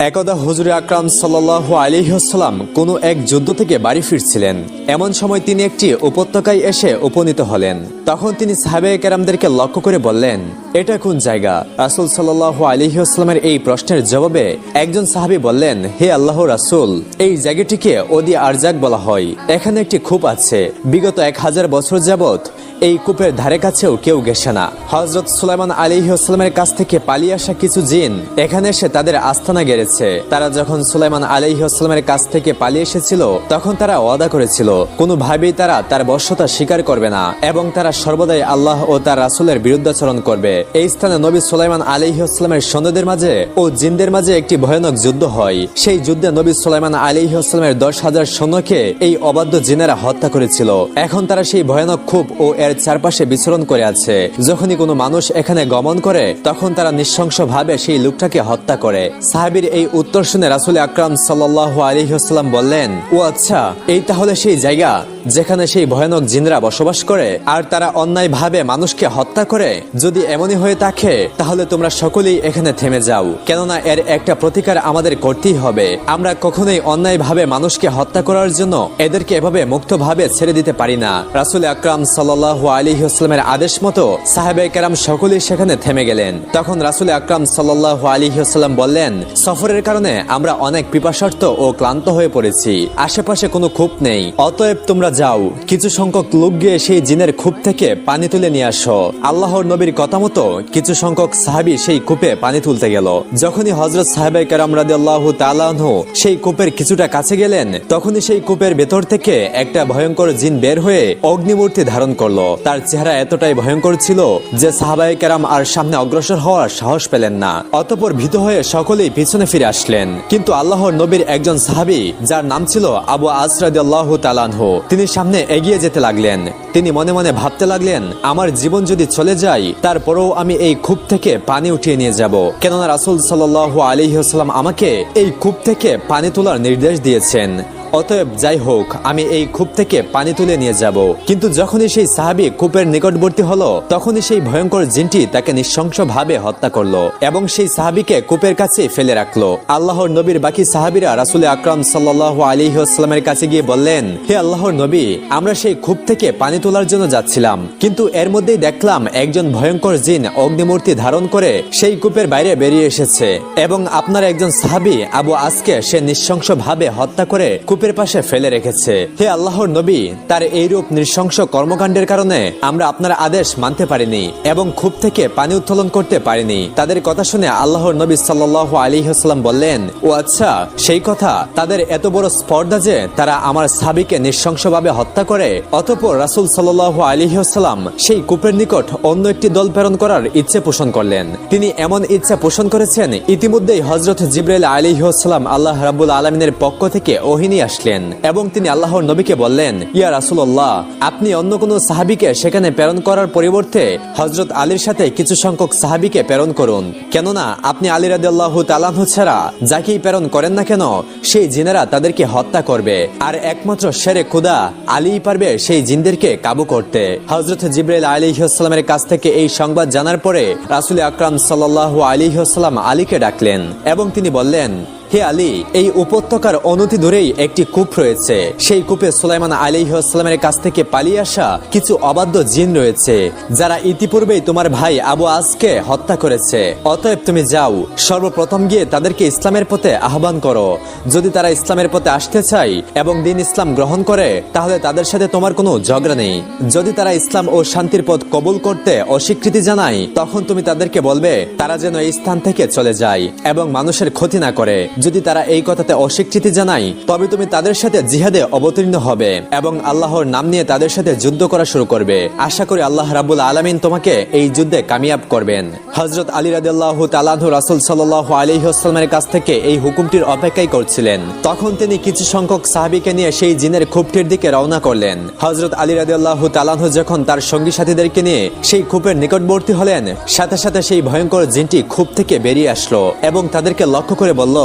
একদা হুজুর আকরাম সাল্লাল্লাহু আলাইহি ওয়াসাল্লাম কোনো এক যুদ্ধ থেকে বাড়ি ফিরছিলেন। এমন সময় তিনি একটি উপত্যকায় এসে উপনীত হলেন। তখন তিনি সাহাবায়ে কেরামদেরকে লক্ষ্য করে বললেন, এটা কোন জায়গা? রাসূল সাল্লাল্লাহু আলাইহি ওয়াসাল্লামের এই প্রশ্নের জবাবে একজন সাহাবী বললেন, হে আল্লাহর রাসূল, এই জায়গাটিকে ওদি আরজাক বলা হয়। এখানে একটি কূপ আছে। বিগত 1000 বছর যাবত এই কূপের ধারে কাছেও কেউ গেছে না। হযরত সুলাইমান আলাইহিস সালামের কাছ থেকে পালিয়ে আসা কিছু জিন এখানে এসে তাদের আস্তানা গেড়েছে। তারা যখন সুলাইমান আলাইহিস সালামের কাছ থেকে পালিয়ে এসেছিল, তখন তারা ওয়াদা করেছিল কোনোভাবেই তারা তার বশ্যতা স্বীকার করবে না এবং তারা সর্বদাই আল্লাহ ও তার রাসূলের বিরুদ্ধাচরণ করবে। এই স্থানে নবী সুলাইমান আলাইহিস সালামের সৈন্যদের মাঝে ও জিনদের মাঝে একটি ভয়ানক যুদ্ধ হয়। সেই যুদ্ধে নবী সুলাইমান আলাইহিস সালামের 10,000 সৈন্যকে এই অবাধ্য জিনেরা হত্যা করেছিল। এখন তারা সেই ভয়ানক কূপ ও এর চারপাশে বিচরণ করে আছে। যখনই কোনো মানুষ এখানে গমন করে, তখন তারা নৃশংসভাবে সেই লোকটাকে হত্যা করে। সাহাবীর এই উত্তর শুনে রাসূল আকরাম সাল্লাল্লাহু আলাইহি ওয়াসাল্লাম বললেন, ও আচ্ছা, এই তাহলে সেই জায়গা যেখানে সেই ভয়ানক জিনরা বসবাস করে আর তারা অন্যায়ভাবে মানুষকে হত্যা করে। যদি এমনই হয়ে থাকে, তাহলে তোমরা সকলেই এখানে থেমে যাও, কেননা এর একটা প্রতিকার আমাদের করতেই হবে। আমরা কখনোই অন্যায়ভাবে মানুষকে হত্যা করার জন্য এদেরকে এভাবে মুক্তভাবে ছেড়ে দিতে পারি না। রাসূল আকরাম সাল্লাল্লাহু আলাইহি ওয়াসাল্লামের আদেশ মতো সাহাবায়ে কেরাম সকলেই সেখানে থেমে গেলেন। তখন রাসূল আকরাম সাল্লাল্লাহু আলাইহি ওয়াসাল্লাম বললেন, সফরের কারণে আমরা অনেক পিপাসার্ত ও ক্লান্ত হয়ে পড়েছি। আশেপাশে কোনো কূপ নেই, অতএব তোমরা যাও, কিছু সংখ্যক লোক গিয়ে সেই জিনের কূপ থেকে পানি তুলে নিয়ে আসো। আল্লাহর নবীর কথা মতো কিছু সংখ্যক সাহাবী সেই কূপে পানি তুলতে গেল। যখনই হযরত সাহাবায়ে কেরাম রাদিয়াল্লাহু তাআলা আনহু সেই কূপের কিছুটা কাছে গেলেন, তখনই সেই কূপের ভেতর থেকে একটা ভয়ঙ্কর জিন বের হয়ে অগ্নিমূর্তি ধারণ করলো। তার চেহারা এতটাই ভয়ঙ্কর ছিল যে সাহাবায়ে কেরাম আর সামনে অগ্রসর হওয়ার সাহস পেলেন না। অতঃপর ভীত হয়ে সকলেই পিছনে ফিরে আসলেন। কিন্তু আল্লাহর নবীর একজন সাহাবী, যার নাম ছিল আবু আস রাদিয়াল্লাহু তাআলা আনহু, তিনি সামনে এগিয়ে যেতে লাগলেন। তিনি মনে মনে ভাবতে লাগলেন, আমার জীবন যদি চলে যায়, তারপরেও আমি এই কূপ থেকে পানি উঠিয়ে নিয়ে যাব, কেননা রাসূল সাল্লাল্লাহু আলাইহি ওয়াসাল্লাম আমাকে এই কূপ থেকে পানি তোলার নির্দেশ দিয়েছেন। অতএব যাই হোক, আমি এই কূপ থেকে পানি তুলে নিয়ে যাব। কিন্তু যখনই সেই সাহাবী কূপের নিকটবর্তী হলো, তখনই সেই ভয়ঙ্কর জিনটি তাকে নৃশংসভাবে হত্যা করলো এবং সেই সাহাবীকে কূপের কাছে ফেলে রাখলো। আল্লাহর নবীর বাকি সাহাবীরা রাসূল আকরাম সাল্লাল্লাহু আলাইহি ওয়াসাল্লামের কাছে গিয়ে বললেন, হে আল্লাহর নবী, আমরা সেই কূপ থেকে পানি তোলার জন্য যাচ্ছিলাম, কিন্তু এর মধ্যেই দেখলাম একজন ভয়ঙ্কর জিন অগ্নিমূর্তি ধারণ করে সেই কূপের বাইরে বেরিয়ে এসেছে এবং আপনার একজন সাহাবী আবু আসকে সে নৃশংসভাবে হত্যা করে কূপের পাশে ফেলে রেখেছে। হে আল্লাহর নবী, তার এইরূপ নৃশংস কর্মকাণ্ডের কারণে আমরা আপনার আদেশ মানতে পারিনি এবং কূপ থেকে পানি উত্তোলন করতে পারিনি। তাদের কথা শুনে আল্লাহর নবী সাল্লাল্লাহু আলাইহি ওয়াসাল্লাম বললেন, ও আচ্ছা, সেই কথা, তাদের এত বড় স্পর্ধা যে তারা আমার সাহাবীকে নৃশংসভাবে হত্যা করে। অতঃপর রাসূল সাল্লাল্লাহু আলাইহি ওয়াসাল্লাম সেই কূপের নিকট অন্য একটি দল প্রেরণ করার ইচ্ছে পোষণ করলেন। তিনি এমন ইচ্ছা পোষণ করেছেন, ইতিমধ্যেই হযরত জিবরাইল আলাইহিস সালাম আল্লাহ রাব্বুল আলামিনের পক্ষ থেকে ওহী নিয়ে আসলেন এবং তিনি আল্লাহর নবীকে বললেন, ইয়া রাসূলুল্লাহ, আপনি অন্য কোনো সাহাবীকে সেখানে প্রেরণ করার পরিবর্তে হযরত আলীর সাথে কিছু সংখ্যক সাহাবীকে প্রেরণ করুন, কেননা আপনি আলী রাদিয়াল্লাহু তাআলা আনহু ছাড়া যাকেই প্রেরণ করেন না কেন, সেই জিনেরা তাদেরকে হত্যা করবে আর একমাত্র শেরে খুদা আলীই পারবে সেই জিনদেরকে কাবু করতে। হযরত জিবরাইল আলাইহিস সালামের কাছ থেকে এই সংবাদ জানার পরে রাসূল আকরাম সাল্লাল্লাহু আলাইহি ওয়াসাল্লাম আলীকে ডাকলেন এবং তিনি বললেন, হে আলী, এই উপত্যকার অনতি দূরেই একটি কূপ রয়েছে। সেই কূপে সুলাইমান আলাইহিস সালামের কাছ থেকে পালিয়ে আসা কিছু অবাধ্য জিন রয়েছে, যারা ইতিপূর্বেই তোমার ভাই আবু আসকে হত্যা করেছে। অতএব তুমি যাও, সর্বপ্রথম গিয়ে তাদেরকে ইসলামের পথে আহ্বান করো। যদি তারা ইসলামের পথে আসতে চায় এবং দ্বীন ইসলাম গ্রহণ করে, তাহলে তাদের সাথে তোমার কোনো ঝগড়া নেই। যদি তারা ইসলাম ও শান্তির পথ কবুল করতে অস্বীকৃতি জানায়, তখন তুমি তাদেরকে বলবে তারা যেন এই স্থান থেকে চলে যায় এবং মানুষের ক্ষতি না করে। যদি তারা এই কথাতে অস্বীকৃতি জানায়, তবে তুমি তাদের সাথে জিহাদে অবতীর্ণ হবে এবং আল্লাহর নাম নিয়ে তাদের সাথে যুদ্ধ করা শুরু করবে। আশা করি আল্লাহ রাব্বুল আলামিন তোমাকে এই যুদ্ধে কামিয়াব করবেন। হযরত আলী রাদিয়াল্লাহু তাআলা আনহু রাসূল সাল্লাল্লাহু আলাইহি ওয়াসাল্লামের কাছ থেকে এই হুকুমটির অপেক্ষাই করছিলেন। তখন তিনি কিছু সংখ্যক সাহাবীকে নিয়ে সেই জিনের কূপটির দিকে রওনা করলেন। হযরত আলী রাদিয়াল্লাহু তাআলা আনহু যখন তার সঙ্গী সাথীদেরকে নিয়ে সেই কূপের নিকটবর্তী হলেন, সাথে সাথে সেই ভয়ঙ্কর জিনটি কূপ থেকে বেরিয়ে আসলো এবং তাদেরকে লক্ষ্য করে বলল,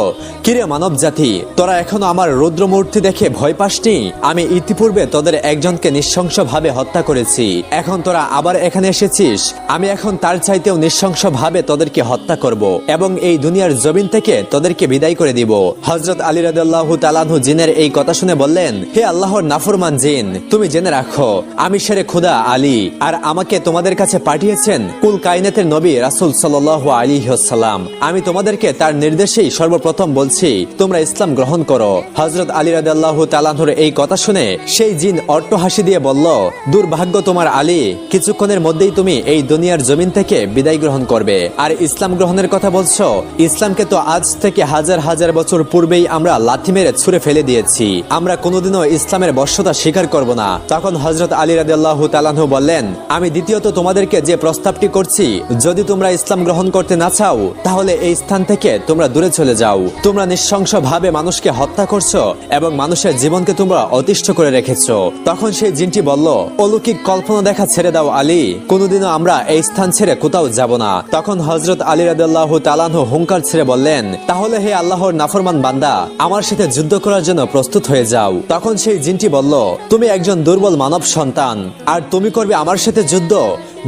কিরে মানব জাতি, তোরা এখনো আমার রুদ্র মূর্তি দেখে ভয় পাসনি? আমি ইতিপূর্বে তোদের একজনকে নৃশংসভাবে হত্যা করেছি, এখন তোরা আবার এখানে এসেছিস। আমি এখন তার চাইতেও নৃশংসভাবে তোদেরকে হত্যা করব এবং এই দুনিয়ার জমিন থেকে তোদেরকে বিদায় করে দিব। হযরত আলী রাদিয়াল্লাহু তাআলা আনহু জিনের এই কথা শুনে বললেন, হে আল্লাহর নাফরমান জিন, তুমি জেনে রাখো আমি শেরে খুদা আলী, আর আমাকে তোমাদের কাছে পাঠিয়েছেন কুল কায়নাতের নবী রাসূল সাল্লাল্লাহু আলাইহি ওয়াসাল্লাম। আমি তোমাদেরকে তার নির্দেশেই সর্বপ্রথম বলছি, তোমরা ইসলাম গ্রহণ করো। হযরত আলী রাদিয়াল্লাহু তাআলা আনহুর এই কথা শুনে সেই জিন অট্টহাসি দিয়ে বলল, দুর্ভাগ্য তোমার আলী, কিছুক্ষণের মধ্যেই তুমি এই দুনিয়ার জমিন থেকে বিদায় গ্রহণ করবে, আর ইসলাম গ্রহণের কথা বলছো? ইসলামকে তো আজ থেকে হাজার হাজার বছর পূর্বেই আমরা লাথি মেরে ছুঁড়ে ফেলে দিয়েছি, আমরা কোনোদিনও ইসলামের বশ্যতা স্বীকার করব না। তখন হযরত আলী রাদিয়াল্লাহু তাআলা আনহু বললেন, আমি দ্বিতীয়ত তোমাদেরকে যে প্রস্তাবটি করছি, যদি তোমরা ইসলাম গ্রহণ করতে না চাও তাহলে এই স্থান থেকে তোমরা দূরে চলে যাও। তোমরা নৃশংসভাবে মানুষকে হত্যা করছো এবং মানুষের জীবনকে তোমরা অতিষ্ঠ করে রেখেছো। তখন সেই জিনটি বলল, অলৌকিক কল্পনা দেখা ছেড়ে দাও আলী, কোনোদিনও আমরা এই স্থান ছেড়ে কোথাও যাব না। তখন হযরত আলী রাদিয়াল্লাহু তাআলা আনহু হুঙ্কার ছেড়ে বললেন, তাহলে হে আল্লাহর নাফরমান বান্দা, আমার সাথে যুদ্ধ করার জন্য প্রস্তুত হয়ে যাও। তখন সেই জিনটি বলল, তুমি একজন দুর্বল মানব সন্তান, আর তুমি করবে আমার সাথে যুদ্ধ?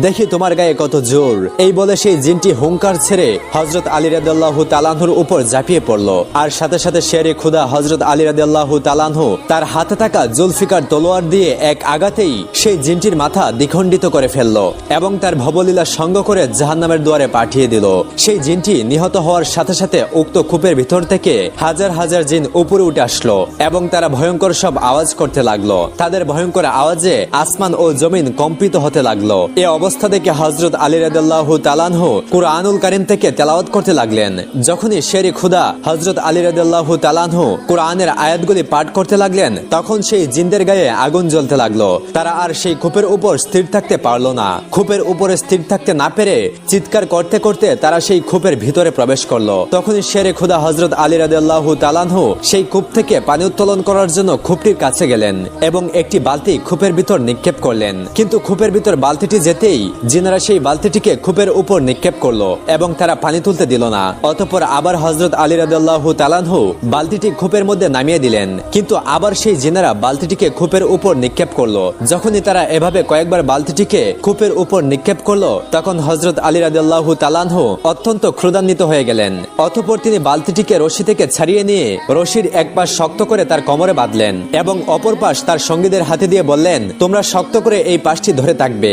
দেখি তোমার গায়ে কত জোর। এই বলে সেই জিনটি হুঙ্কার ছেড়ে হযরত আলী রাদিয়াল্লাহু তাআলা আনহুর উপর ঝাঁপিয়ে পড়লো, আর সাথে সাথে শেরে খুদা হযরত আলী রাদিয়াল্লাহু তাআলা আনহু তার হাতে থাকা জুলফিকার তলোয়ার দিয়ে এক আঘাতেই সেই জিনটির মাথা দ্বিখণ্ডিত করে ফেললো এবং তার ভবলীলা সঙ্গ করে জাহান্নামের দুয়ারে পাঠিয়ে দিল। সেই জিনটি নিহত হওয়ার সাথে সাথে উক্ত কূপের ভিতর থেকে হাজার হাজার জিন উপরে উঠে আসলো এবং তারা ভয়ঙ্কর সব আওয়াজ করতে লাগলো। তাদের ভয়ঙ্কর আওয়াজে আসমান ও জমিন কম্পিত হতে লাগলো। এ অবস্থা দেখে হযরত আলী রাদিয়াল্লাহু তাআলা আনহু কুরআনুল কারীম থেকে তেলাওয়াত করতে লাগলেন। যখনই শেরে খুদা হযরত আলী রাদিয়াল্লাহু তাআলা আনহু কুরআনের আয়াতগুলি পাঠ করতে লাগলেন, তখন সেই জিনদের গায়ে আগুন জ্বলতে লাগলো। তারা আর সেই কূপের উপর স্থির থাকতে পারলো না। কূপের উপরে স্থির থাকতে না পেরে চিৎকার করতে করতে তারা সেই কূপের ভিতরে প্রবেশ করলো। তখনই শেরে খুদা হযরত আলী রাদিয়াল্লাহু তাআলা আনহু সেই কূপ থেকে পানি উত্তোলন করার জন্য কূপটির কাছে গেলেন এবং একটি বালতি কূপের ভিতর নিক্ষেপ করলেন। কিন্তু কূপের ভিতর বালতিটি যেতেই জিনেরা সেই বালতিটিকে কূপের উপর নিক্ষেপ করলো এবং তারা পানি তুলতে দিল না। অতঃপর আবার হযরত আলী রাদিয়াল্লাহু তাআলা আনহু বালতিটি কূপের মধ্যে নামিয়ে দিলেন, কিন্তু আবার সেই জিনেরা বালতিটিকে কূপের উপর নিক্ষেপ করলো। যখনই তারা এভাবে কয়েকবার বালতিটিকে কূপের উপর নিক্ষেপ করলো, তখন হযরত আলী রাদিয়াল্লাহু তাআলা আনহু অত্যন্ত ক্রোধান্বিত হয়ে গেলেন। অতঃপর তিনি বালতিটিকে রশি থেকে ছাড়িয়ে নিয়ে রশির এক পাশ শক্ত করে তার কোমরে বাঁধলেন এবং অপর পাশ তার সঙ্গীদের হাতে দিয়ে বললেন, তোমরা শক্ত করে এই পাশটি ধরে থাকবে।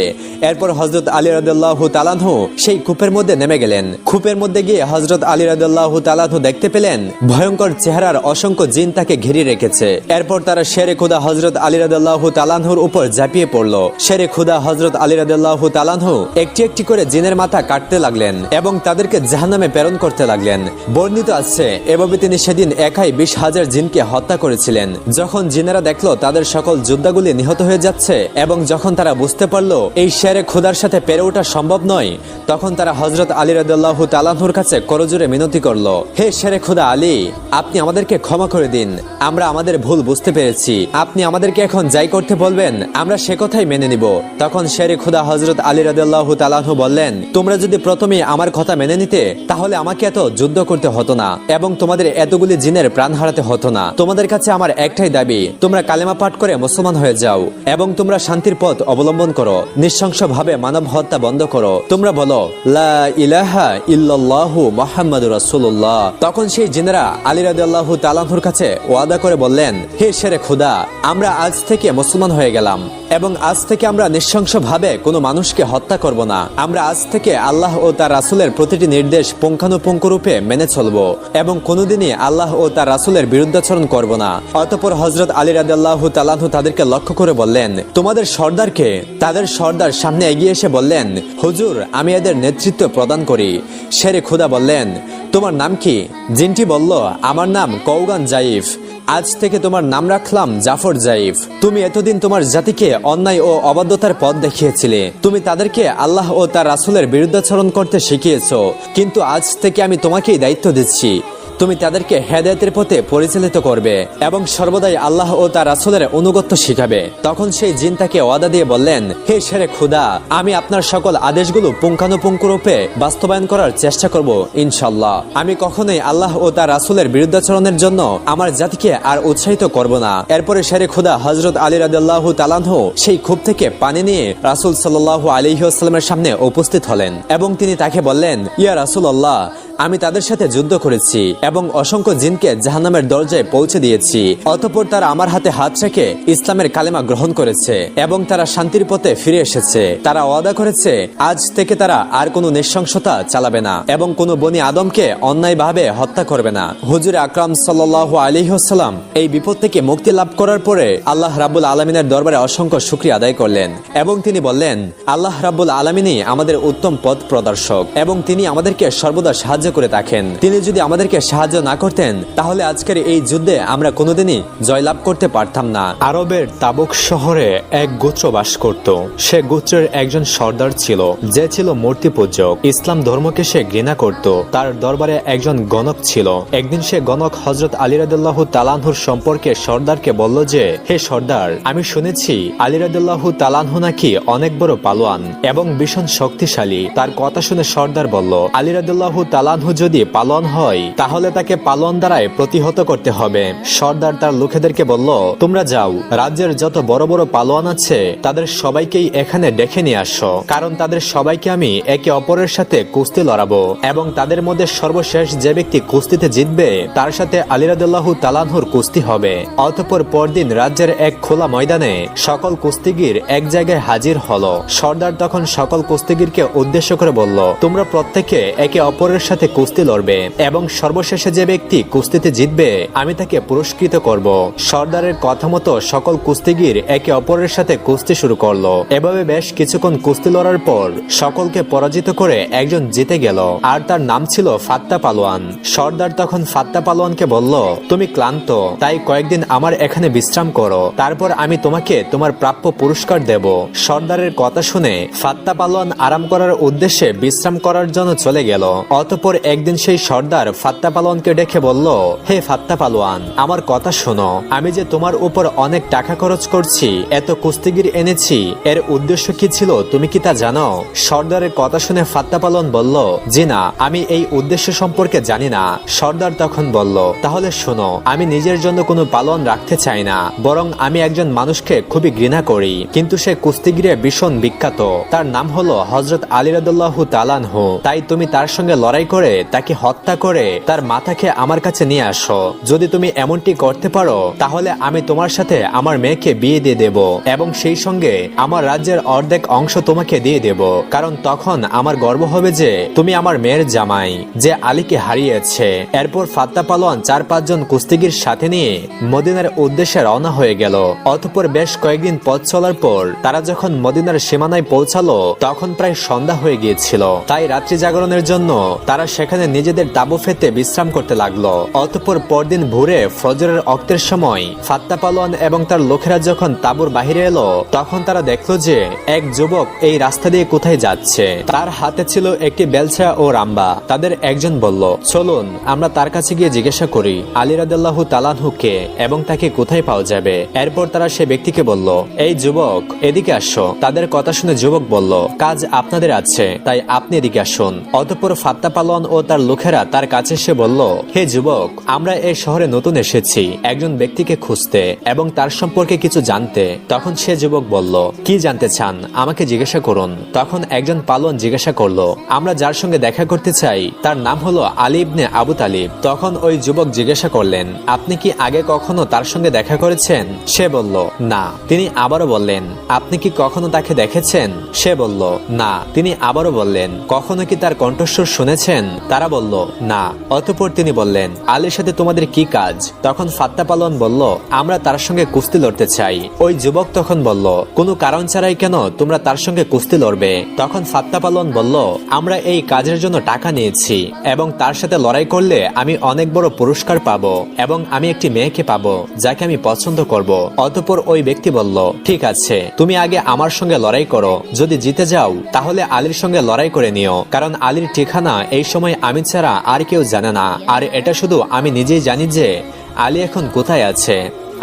এরপর হযরত আলী রাদিয়াল্লাহু তাআলা আনহু সেই কূপের মধ্যে নেমে গেলেন। কূপের মধ্যে গিয়ে হযরত আলী রাদিয়াল্লাহু তাআলা আনহু দেখতে পেলেন ভয়ঙ্কর চেহারার অসংখ্য জিন তাকে ঘিরে রেখেছে। এরপর তারা শেরে খুদা হযরত আলী রাদিয়াল্লাহু তাআলা আনহুর উপর ঝাঁপিয়ে পড়লো। শেরে খুদা হযরত আলী রাদিয়াল্লাহু তাআলা আনহু একটি একটি করে জিনের মাথা কাটতে লাগলেন এবং তাদেরকে জাহান্নামে প্রেরণ করতে লাগলেন। বর্ণিত আছে এভাবে তিনি সেদিন একাই 20,000 জিনকে হত্যা করেছিলেন। যখন জিনেরা দেখলো তাদের সকল যোদ্ধাগুলি নিহত হয়ে যাচ্ছে এবং যখন তারা বুঝতে পারলো এই শেরে খুদার সাথে পেরে ওঠা সম্ভব নয়, তখন তারা হযরত আলী রাদিয়াল্লাহু তাআলা আনহুর কাছে করজোরে মিনতি করলো, হে শেরে খুদা আলী, আপনি আমাদেরকে ক্ষমা করে দিন, আমরা আমাদের ভুল বুঝতে পেরেছি, আপনি আমাদেরকে এখন যাই করতে বলবেন আমরা সে কথাই মেনে নিব। তখন শেরে খুদা হযরত আলী রাদিয়াল্লাহু তাআলা আনহু বললেন, তোমরা যদি প্রথমে আমার কথা মেনে নিতে তাহলে আমাকে এত যুদ্ধ করতে হতো না এবং তোমাদের এতগুলি জিনের প্রাণ হারাতে হতো না। তোমাদের কাছে আমার একটাই দাবি, তোমরা কালেমা পাঠ করে মুসলমান হয়ে যাও এবং তোমরা শান্তির পথ অবলম্বন করো, নৃশংসভাবে মানব হত্যা বন্ধ করো। তোমরা বলো লা ইলাহা ইল্লাল্লাহু মুহাম্মাদুর রাসূলুল্লাহ। তখন সেই জিনেরা আলী রাদিয়াল্লাহু তাআলা আনহুর কাছে ওয়াদা করে বললেন, হে শেরে খুদা, আমরা আজ থেকে মুসলমান হয়ে গেলাম এবং আজ থেকে আমরা নৃশংসভাবে কোনো মানুষকে হত্যা করব না। আমরা আজ থেকে আল্লাহ ও তার রাসূলের প্রতিটি নির্দেশ পুঙ্খানুপুঙ্খরূপে মেনে চলব এবং কোনোদিনই আল্লাহ ও তার রাসূলের বিরুদ্ধাচরণ করব না। অতঃপর হযরত আলী রাদিয়াল্লাহু তাআলা আনহু তাদেরকে লক্ষ্য করে বললেন, তোমাদের সর্দারকে? তাদের সর্দার সামনে এগিয়ে এসে বললেন, হুজুর, আমি এদের নেতৃত্ব প্রদান করি। শেরে খুদা বললেন, তোমার নাম কি? জিনটি বলল, আমার নাম কওগান জাইফ। আজ থেকে তোমার নাম রাখলাম জাফর জাইফ। তুমি এতদিন তোমার জাতিকে অন্যায় ও অবাধ্যতার পথ দেখিয়েছিলে, তুমি তাদেরকে আল্লাহ ও তার রাসূলের বিরুদ্ধাচরণ করতে শিখিয়েছো, কিন্তু আজ থেকে আমি তোমাকেই দায়িত্ব দিচ্ছি, তুমি তাদেরকে হেদায়েতের পথে পরিচালিত করবে এবং সর্বদাই আল্লাহ ও তার রাসূলের অনুগত্য শিখাবে। তখন সেই জিন তাকে ওয়াদা দিয়ে বললেন, হে শেরে খুদা, আমি আপনার সকল আদেশগুলো পুঙ্খানুপুঙ্খরূপে বাস্তবায়ন করার চেষ্টা করব ইনশাআল্লাহ। আমি কখনোই আল্লাহ ও তার রাসূলের বিরুদ্ধাচরণের জন্য আমার জাতিকে আর উৎসাহিত করব না। এরপরে শেরে খুদা হযরত আলী রাদিয়াল্লাহু তাআলা আনহু সেই কূপ থেকে পানি নিয়ে রাসূল সাল্লাল্লাহু আলাইহি ওয়াসাল্লামের সামনে উপস্থিত হলেন এবং তিনি তাকে বললেন, ইয়া রাসূলুল্লাহ, আমি তাদের সাথে যুদ্ধ করেছি এবং অসংখ্য জিনকে জাহান্নামের দরজায় পৌঁছে দিয়েছি। অতঃপর তারা আমার হাতে হাত রেখে ইসলামের কালেমা গ্রহণ করেছে এবং তারা শান্তির পথে ফিরে এসেছে। তারা ওয়াদা করেছে আজ থেকে তারা আর কোনো নৃশংসতা চালাবে না এবং কোনো বনি আদমকে অন্যায়ভাবে হত্যা করবে না। হুজুর আকরাম সাল্লাল্লাহু আলাইহি ওয়াসাল্লাম এই বিপদ থেকে মুক্তি লাভ করার পরে আল্লাহ রাব্বুল আলামিনের দরবারে অসংখ্য শুকরিয়া আদায় করলেন এবং তিনি বললেন, আল্লাহ রাব্বুল আলামিনই আমাদের উত্তম পথ প্রদর্শক এবং তিনি আমাদেরকে সর্বদা সাহায্য করে থাকেন। তিনি যদি আমাদেরকে সাহায্য না করতেন তাহলে আজকের এই যুদ্ধে আমরা কোনোদিনই জয়লাভ করতে পারতাম না। আরবের তাবুক শহরে এক গোত্র বাস করত। সে গোত্রের একজন সর্দার ছিল যে ছিল মূর্তি পূজক। ইসলাম ধর্মকে সে ঘৃণা করত। তার দরবারে একজন গণক ছিল। একদিন সে গণক হযরত আলী রাদিয়াল্লাহু তাআলা আনহুর সম্পর্কে সর্দারকে বলল যে, হে সর্দার, আমি শুনেছি আলী রাদিয়াল্লাহু তাআলা আনহু নাকি অনেক বড় পালোয়ান এবং ভীষণ শক্তিশালী। তার কথা শুনে সর্দার বলল, আলী রাদিয়াল্লাহু তাআলা আনহু যদি পালোয়ান হয় তাহলে তাকে পালোয়ান দ্বারাই প্রতিহত করতে হবে। সর্দার তার লোকেদেরকে বলল, তোমরা যাও, রাজ্যের যত বড় বড় পালোয়ান আছে তাদের সবাইকেই এখানে ডেকে নিয়ে আসো, কারণ তাদের সবাইকে আমি একে অপরের সাথে কুস্তি লড়াবো এবং তাদের মধ্যে সর্বশেষ যে ব্যক্তি কুস্তিতে জিতবে তার সাথে আলী রাদিয়াল্লাহু তাআলা আনহুর কুস্তি হবে। অতঃপর পরদিন রাজ্যের এক খোলা ময়দানে সকল কুস্তিগির এক জায়গায় হাজির হলো। সর্দার তখন সকল কুস্তিগিরকে উদ্দেশ্য করে বলল, তোমরা প্রত্যেকে একে অপরের সাথে কুস্তি লড়বে এবং সর্বশেষে যে ব্যক্তি কুস্তিতে জিতবে আমি তাকে পুরস্কৃত করব। সর্দারের কথা মতো সকল কুস্তিগির একে অপরের সাথে কুস্তি শুরু করলো। এভাবে বেশ কিছুক্ষণ কুস্তি লড়ার পর সকলকে পরাজিত করে একজন জিতে গেল আর তার নাম ছিল ফাত্তা পালোয়ান। সর্দার তখন ফাত্তা পালোয়ানকে বলল, তুমি ক্লান্ত, তাই কয়েকদিন আমার এখানে বিশ্রাম করো, তারপর আমি তোমাকে তোমার প্রাপ্য পুরস্কার দেব। সর্দারের কথা শুনে ফাত্তা পালোয়ান আরাম করার উদ্দেশ্যে বিশ্রাম করার জন্য চলে গেল। অতঃপর একদিন সেই সর্দার ফাত্তা পালোয়ানকে ডেকে বলল, হে ফাত্তা পালোয়ান, আমার কথা শোনো, আমি যে তোমার উপর অনেক টাকা খরচ করছি, এত কুস্তিগির এনেছি, এর উদ্দেশ্য কি ছিল তুমি কি তা জানো? সর্দারের কথা শুনে ফাত্তা পালোয়ান বলল, জি না, আমি এই উদ্দেশ্য সম্পর্কে জানি না। সর্দার তখন বলল, তাহলে শোনো, আমি নিজের জন্য কোনো পালোয়ান রাখতে চাই না, বরং আমি একজন মানুষকে খুবই ঘৃণা করি, কিন্তু সে কুস্তিগিরে ভীষণ বিখ্যাত। তার নাম হলো হযরত আলী রাদিয়াল্লাহু তাআলা আনহু। তাই তুমি তার সঙ্গে লড়াই করে তাকে হত্যা করে তার মাথাকে আমার কাছে নিয়ে আসো। যদি তুমি এমনটি করতে পারো তাহলে আমি তোমার সাথে আমার মেয়েকে বিয়ে দিয়ে দেব এবং সেই সঙ্গে আমার রাজ্যের অর্ধেক অংশ তোমাকে দিয়ে দেব, কারণ তখন আমার গর্ব হবে যে তুমি আমার মেয়ের জামাই যে আলীকে হারিয়েছে। এরপর ফাত্তা পালোয়ান 4-5 জন কুস্তিগির সাথে নিয়ে মদিনার উদ্দেশ্যে রওনা হয়ে গেল। অতঃপর বেশ কয়েকদিন পথ চলার পর তারা যখন মদিনার সীমানায় পৌঁছালো তখন প্রায় সন্ধ্যা হয়ে গিয়েছিল। তাই রাত্রি জাগরণের জন্য তারা সেখানে নিজেদের তাঁবু ফেতে বিশ্রাম করতে লাগলো। অতঃপর পরদিন ভোরে ফজরের ওয়াক্তের সময় ফাত্তা পালোয়ান এবং তার লোকেরা যখন তাঁবুর বাহিরে এলো তখন তারা দেখলো যে এক যুবক এই রাস্তা দিয়ে কোথায় যাচ্ছে। তার হাতে ছিল একটি বেলচা ও রাম্বা। তাদের একজন বলল, চলুন আমরা তার কাছে গিয়ে জিজ্ঞাসা করি আলী রাদিয়াল্লাহু তাআলা আনহু কে এবং তাকে কোথায় পাওয়া যাবে। এরপর তারা সে ব্যক্তিকে বলল, এই যুবক, এদিকে আসো। তাদের কথা শুনে যুবক বলল, কাজ আপনাদের আছে, তাই আপনি এদিকে আসুন। অতঃপর ফাত্তা পালোয়ান ও তার লোকেরা তার কাছে এসে বলল, হে যুবক, আমরা এই শহরে নতুন এসেছি একজন ব্যক্তিকে খুঁজতে এবং তার সম্পর্কে কিছু জানতে। তখন সে যুবক বলল, কি জানতে চান, আমাকে জিজ্ঞাসা করুন। তখন একজন পালোয়ান জিজ্ঞাসা করলো, আমরা যার সঙ্গে দেখা করতে চাই তার নাম হলো আলী ইবনে আবু তালিব। তখন ওই যুবক জিজ্ঞাসা করলেন, আপনি কি আগে কখনো তার সঙ্গে দেখা করেছেন? সে বলল, না। তিনি আবারও বললেন, আপনি কি কখনো তাকে দেখেছেন? সে বলল, না। তিনি আবারও বললেন, কখনো কি তার কণ্ঠস্বর শুনেছেন? তারা বলল, না। অতঃপর তিনি বললেন, আলীর সাথে তোমাদের কি কাজ? তখন ফাত্তা পালোয়ান বলল, আমরা তার সঙ্গে কুস্তি লড়তে চাই। ওই যুবক তখন বলল, কোনো কারণ ছাড়াই কেন তোমরা তার সঙ্গে কুস্তি লড়বে? তখন ফাত্তা পালোয়ান বলল, আমরা এই কাজের জন্য টাকা নিয়েছি এবং তার সাথে লড়াই করলে আমি অনেক বড় পুরস্কার পাবো এবং আমি একটি মেয়েকে পাবো যাকে আমি পছন্দ করব। অতঃপর ওই ব্যক্তি বলল, ঠিক আছে, তুমি আগে আমার সঙ্গে লড়াই করো, যদি জিতে যাও তাহলে আলীর সঙ্গে লড়াই করে নিও, কারণ আলীর ঠিকানা এই সময় আমি ছাড়া আর কেউ জানে না, আর এটা শুধু আমি নিজেই জানি যে আলী এখন কোথায় আছে।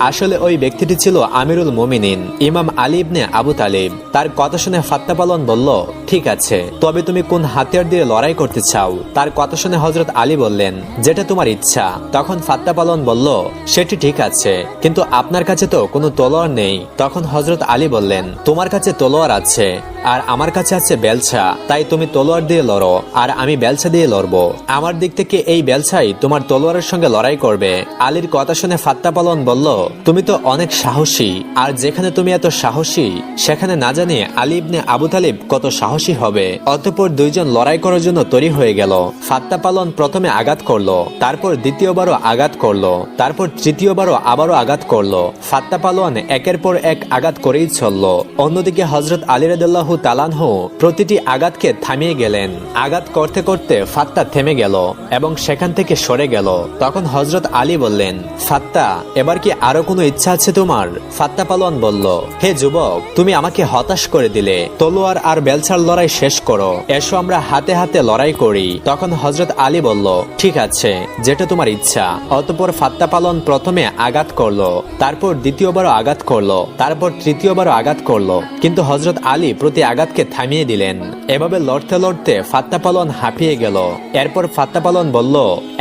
আসলে ওই ব্যক্তিটি ছিল আমিরুল মুমিনিন ইমাম আলী ইবনে আবু তালিব। তার কথা শুনে ফাত্তা পালন বলল, ঠিক আছে, তবে তুমি কোন হাতিয়ার দিয়ে লড়াই করতে চাও? তার কথা শুনে হযরত আলী বললেন, যেটা তোমার ইচ্ছা। তখন ফাত্তা পালন বলল, সেটি ঠিক আছে, কিন্তু আপনার কাছে তো কোনো তলোয়ার নেই। তখন হযরত আলী বললেন, তোমার কাছে তলোয়ার আছে আর আমার কাছে আছে বেলছা, তাই তুমি তলোয়ার দিয়ে লড়ো আর আমি বেলছা দিয়ে লড়বো। আমার দিক থেকে এই বেলছাই তোমার তলোয়ারের সঙ্গে লড়াই করবে। আলীর কথা শুনে ফাত্তা পালন বলল, তুমি তো অনেক সাহসী, আর যেখানে তুমি এত সাহসী সেখানে না জানি আলী ইবনে আবু তালিব কত সাহসী হবে। অতঃপর দুইজন লড়াই করার জন্য তৈরি হয়ে গেল। ফাত্তা পালন প্রথমে আঘাত করলো, তারপর দ্বিতীয়বারও আঘাত করলো, তারপর তৃতীয়বারও আবারও আঘাত করলো। ফাত্তা পালন একের পর এক আঘাত করেই চলল। অন্যদিকে হযরত আলী রাদিয়াল্লাহু তাআলা আনহু প্রতিটি আঘাতকে থামিয়ে গেলেন। আঘাত করতে করতে ফাত্তা থেমে গেল এবং সেখান থেকে সরে গেল। তখন হযরত আলী বললেন, ফাত্তা, এবার কি আরো কোনো ইচ্ছা আছে তোমার? ফাত্তা পালোয়ান বলল, হে যুবক, তুমি আমাকে হতাশ করে দিলে। তলোয়ার আর বেলছার লড়াই শেষ করো, এসো আমরা হাতে হাতে লড়াই করি। তখন হযরত আলী বলল, ঠিক আছে, যেটা তোমার ইচ্ছা। অতঃপর ফাত্তা পালোয়ান প্রথমে আঘাত করলো, তারপর দ্বিতীয়বারও আঘাত করলো, তারপর তৃতীয়বারও আঘাত করলো, কিন্তু হযরত আলী প্রতি আঘাতকে থামিয়ে দিলেন। এভাবে লড়তে লড়তে ফাত্তা পালোয়ান হাঁপিয়ে গেল। এরপর ফাত্তা পালোয়ান বলল,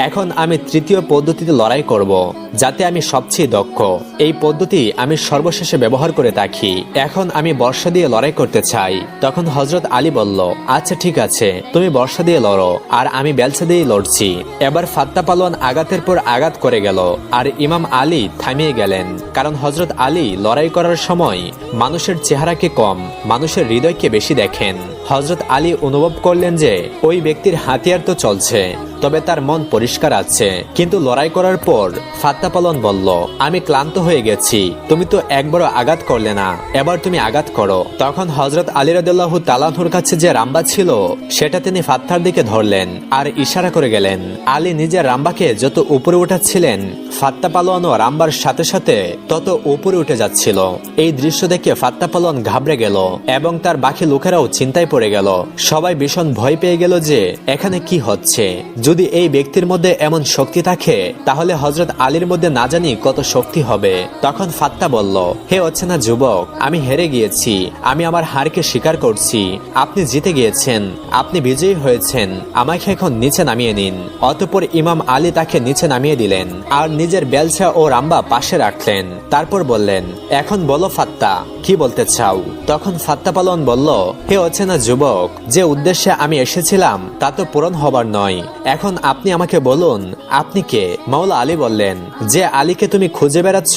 এখন আমি তৃতীয় পদ্ধতিতে লড়াই করব, যাতে আমি সবচেয়ে দক্ষ। এই পদ্ধতি আমি সর্বশেষে ব্যবহার করে থাকি। এখন আমি বর্ষা দিয়ে লড়াই করতে চাই। তখন হযরত আলী বলল, আচ্ছা ঠিক আছে, তুমি বর্ষা দিয়ে লড়ো আর আমি বেলছা দিয়ে লড়ছি। এবার ফাত্তা পালোয়ান আঘাতের পর আঘাত করে গেল আর ইমাম আলী থামিয়ে গেলেন, কারণ হযরত আলী লড়াই করার সময় মানুষের চেহারাকে কম, মানুষের হৃদয়কে বেশি দেখেন। হযরত আলী অনুভব করলেন যে ওই ব্যক্তির হাতিয়ার তো চলছে, তবে তার মন পরিষ্কার আছে। কিন্তু লড়াই করার পর ফাত্তা পালোয়ান বলল, আমি ক্লান্ত হয়ে গেছি, তুমি তো একবারও আঘাত করলে না, এবার তুমি আঘাত করো। তখন হযরত আলী রাদিয়াল্লাহু তাআলা আনহুর কাছে যে রাম্বা ছিল সেটা তিনি ফাত্তার দিকে ধরলেন আর ইশারা করে গেলেন। আলী নিজের রাম্বাকে যত উপরে উঠাচ্ছিলেন, ফাত্তা পালোয়ানও রাম্বার সাথে সাথে তত উপরে উঠে যাচ্ছিল। এই দৃশ্য দেখে ফাত্তা পালোয়ান ঘাবড়ে গেল এবং তার বাকি লোকেরাও চিন্তায় পড়ে গেল। সবাই ভীষণ ভয় পেয়ে গেল যে এখানে কি হচ্ছে। যদি এই ব্যক্তির মধ্যে এমন শক্তি থাকে তাহলে হযরত আলীর মধ্যে না জানি কত শক্তি হবে। তখন ফাত্তা বলল, হে অচেনা যুবক, আমি হেরে গিয়েছি, আমি আমার হারকে স্বীকার করছি। আপনি জিতে গিয়েছেন, আপনি বিজয়ী হয়েছেন, আমাকে এখন নিচে নামিয়ে নিন। অতঃপর ইমাম আলী তাকে নিচে নামিয়ে দিলেন আর নিজের বেলছা ও রাম্বা পাশে রাখলেন। তারপর বললেন, এখন বলো ফাত্তা, কি বলতে চাও? তখন ফাত্তা পালোয়ান বলল, হে অচেনা যুবক, যে উদ্দেশ্যে আমি এসেছিলাম তা তো পূরণ হবার নয়। এখন আপনি আমাকে বলুন, আপনি কে? মাওলা আলী বললেন, যে আলীকে তুমি খুঁজে বেড়াচ্ছ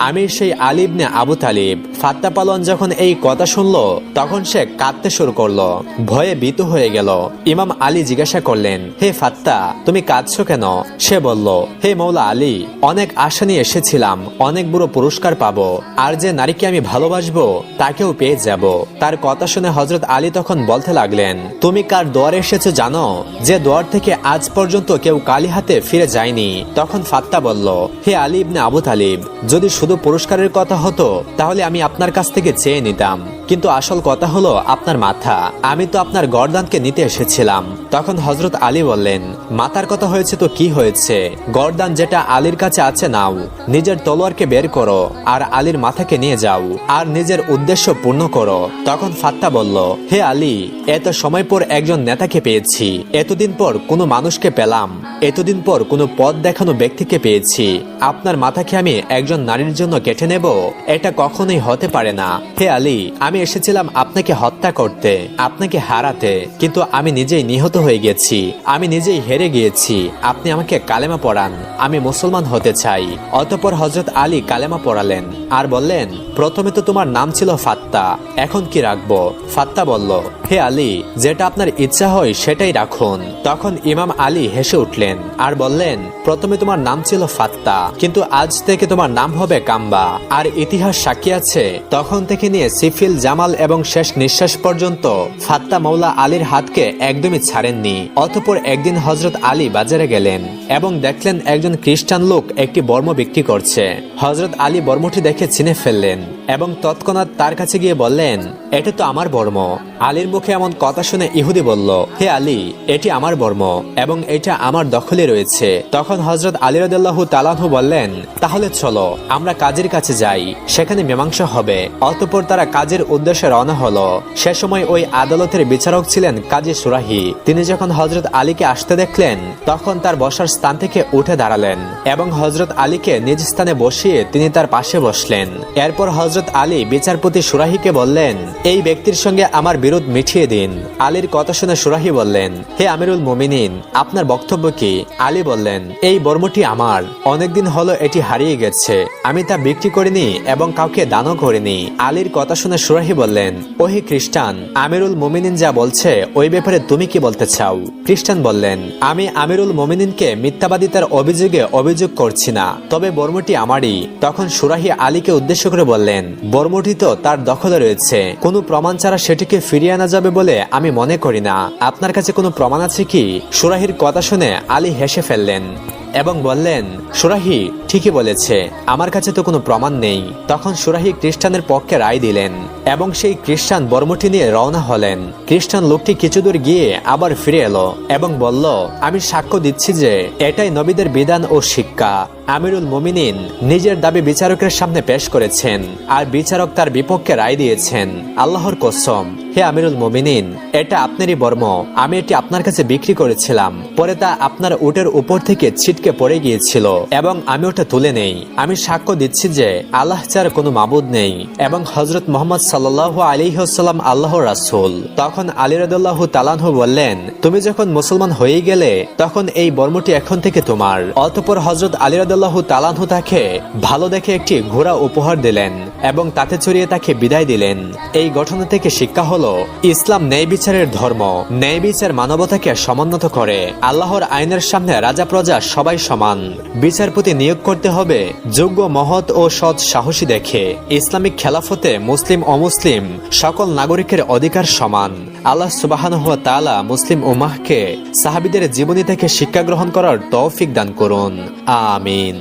আমি সেই আলী ইবনে আবু তালিব। ফাত্তা পালোয়ান যখন এই কথা শুনলো তখন সে কাঁদতে শুরু করলো, ভয়ে ভীত হয়ে গেল। ইমাম আলী জিজ্ঞাসা করলেন, হে ফাত্তা, তুমি কাঁদছো কেন? সে বলল, হে মাওলা আলী, অনেক আশা নিয়ে এসেছিলাম, অনেক বড় পুরস্কার পাবো, আর যে নারীকে আমি ভালোবাসবো তাকেও পেয়ে যাব। তার কথা শুনে হযরত আলী তখন বলতে লাগলেন, তুমি কার দোয়ারে এসেছো জানো? যে দোয়ার থেকে আজ পর্যন্ত কেউ কালি হাতে ফিরে যায়নি। তখন ফাত্তা বলল, হে আলী ইবনে আবু তালিব, যদি শুধু পুরস্কারের কথা হতো তাহলে আমি আপনার কাছ থেকে চেয়ে নিতাম, কিন্তু আসল কথা হলো আপনার মাথা। আমি তো আপনার গর্দানকে নিতে এসেছিলাম। তখন হযরত আলী বললেন, মাথার কথা হয়েছে তো কি হয়েছে, গর্দান যেটা আলীর কাছে আছে নাও, নিজের তলোয়ারকে বের করো আর আলীর মাথাকে নিয়ে যাও আর নিজের উদ্দেশ্য পূর্ণ করো। তখন ফাত্তা বলল, হে আলী, এত সময় পর একজন নেতাকে পেয়েছি, এতদিন পর কোনো মানুষকে পেলাম, এতদিন পর কোনো পথ দেখানো ব্যক্তিকে পেয়েছি, আপনার মাথাকে আমি একজন নারীর জন্য কেটে নেব? এটা কখনোই হতে পারে না। হে আলী, আমি এসেছিলাম আপনাকে হত্যা করতে, আপনাকে হারাতে, কিন্তু আমি নিজেই নিহত হয়ে গেছি, আমি নিজেই হেরে গিয়েছি। আপনি আমাকে কালেমা পড়ান, আমি মুসলমান হতে চাই। অতঃপর হযরত আলী কালেমা পড়ালেন আর বললেন, প্রথমে তো তোমার নাম ছিল ফাত্তা, এখন কি রাখবো? ফাত্তা বলল, হে আলী, যেটা আপনার ইচ্ছা হয় সেটাই রাখুন। তখন ইমাম আলী হেসে উঠলেন আর বললেন, প্রথমে তোমার নাম ছিল ফাত্তা, কিন্তু আজ থেকে তোমার নাম হবে কাম্বা। আর ইতিহাস সাক্ষী আছে, তখন থেকে নিয়ে সিফিল, জামাল এবং শেষ নিঃশ্বাস পর্যন্ত ফাত্তা মাওলা আলীর হাতকে একদমই ছাড়েননি। অতঃপর একদিন হযরত আলী বাজারে গেলেন এবং দেখলেন একজন খ্রিস্টান লোক একটি বর্ম বিক্রি করছে। হযরত আলী বর্মটি দেখে চিনে ফেললেন এবং তৎক্ষণাৎ তার কাছে গিয়ে বললেন, এটা তো আমার বর্ম। আলীর মুখে এমন কথা শুনে ইহুদি বলল, হে আলী, এটি আমার বর্ম এবং এটা আমার দখলে রয়েছে। তখন হযরত আলী রাদিয়াল্লাহু তাআলা আনহু বললেন, তাহলে চলো আমরা কাজীর কাছে যাই, সেখানে মীমাংসা হবে। অতঃপর তারা কাজীর উদ্দেশ্যে রওনা হলো। সে সময় ওই আদালতের বিচারক ছিলেন কাজী সুরাহি। তিনি যখন হযরত আলীকে আসতে দেখলেন, তখন তার বসার স্থান থেকে উঠে দাঁড়ালেন এবং হযরত আলীকে নিজ স্থানে বসিয়ে তিনি তার পাশে বসলেন। এরপর হযরত আলী বিচারপতি সুরাহিকে বললেন, এই ব্যক্তির সঙ্গে আমার বিরোধ মিটিয়ে দিন। আলীর কথা শুনে সুরাহি বললেন, হে আমিরুল মুমিনিন, আপনার বক্তব্য কি? আলী বললেন, এই বর্মটি আমার। অনেকদিন হলো এটি হারিয়ে গেছে। আমি তা বিক্রি করিনি এবং কাউকে দানও করিনি। আলীর কথা শুনে সুরাহি বললেন, ওহে খ্রিস্টান, আমিরুল মুমিনিন যা বলছে ওই ব্যাপারে তুমি কি বলতে চাও? খ্রিস্টান বললেন, আমি আমিরুল মুমিনিনকে মিথ্যাবাদিতার অভিযোগে অভিযোগ করছি না, তবে বর্মটি আমারই। তখন সুরাহি আলীকে উদ্দেশ্য করে বললেন, বর্মটি তো তার দখলে রয়েছে, কোনো প্রমাণ ছাড়া সেটিকে ফিরিয়ে আনা যাবে বলে আমি মনে করি না। আপনার কাছে কোনো প্রমাণ আছে কি? সুরাহির কথা শুনে আলী হেসে ফেললেন এবং বললেন, সুরাহি ঠিকই বলেছে, আমার কাছে তো কোনো প্রমাণ নেই। তখন সুরাহি খ্রিস্টানের পক্ষে রায় দিলেন এবং সেই খ্রিস্টান বর্মটি নিয়ে রওনা হলেন। খ্রিস্টান লোকটি কিছু দূর গিয়ে আবার ফিরে এলো এবং বলল, আমি সাক্ষ্য দিচ্ছি যে এটাই নবীদের বিধান ও শিক্ষা। আমিরুল মুমিনিন নিজের দাবি বিচারকের সামনে পেশ করেছেন আর বিচারক তার বিপক্ষে রায় দিয়েছেন। আল্লাহর কসম, হে আমিরুল মুমিনিন, এটা আপনারই বর্ম। আমি এটি আপনার কাছে বিক্রি করেছিলাম, পরে তা আপনার উটের উপর থেকে ছিটকে পড়ে গিয়েছিল এবং আমি ওটা তুলে নেই। আমি সাক্ষ্য দিচ্ছি যে আল্লাহ ছাড়া কোনো মাবুদ নেই এবং হযরত মুহাম্মদ সাল্লাল্লাহু আলাইহি ওয়াসাল্লাম আল্লাহর রাসূল। তখন আলী রাদিয়াল্লাহু তাআলা আনহু বললেন, তুমি যখন মুসলমান হয়ে গেলে তখন এই বর্মটি এখন থেকে তোমার। অতঃপর হযরত আলী রাদিয়াল্লাহু তাআলা আনহু তাকে ভালো দেখে একটি ঘোড়া উপহার দিলেন এবং তাতে চড়িয়ে তাকে বিদায় দিলেন। এই ঘটনা থেকে শিক্ষা হলো, ইসলাম ন্যায় বিচারের ধর্ম। ন্যায় বিচার মানবতাকে সমুন্নত করে। আল্লাহর আইনের সামনে রাজা প্রজা সবাই সমান। বিচারপতি নিয়োগ করতে হবে যোগ্য, মহৎ ও সৎ সাহসী দেখে। ইসলামিক খেলাফতে মুসলিম অমুসলিম সকল নাগরিকের অধিকার সমান। আল্লাহ সুবহানাহু ওয়া তাআলা মুসলিম উম্মাহকে সাহাবীদের জীবনী থেকে শিক্ষা গ্রহণ করার তৌফিক দান করুন। আমিন।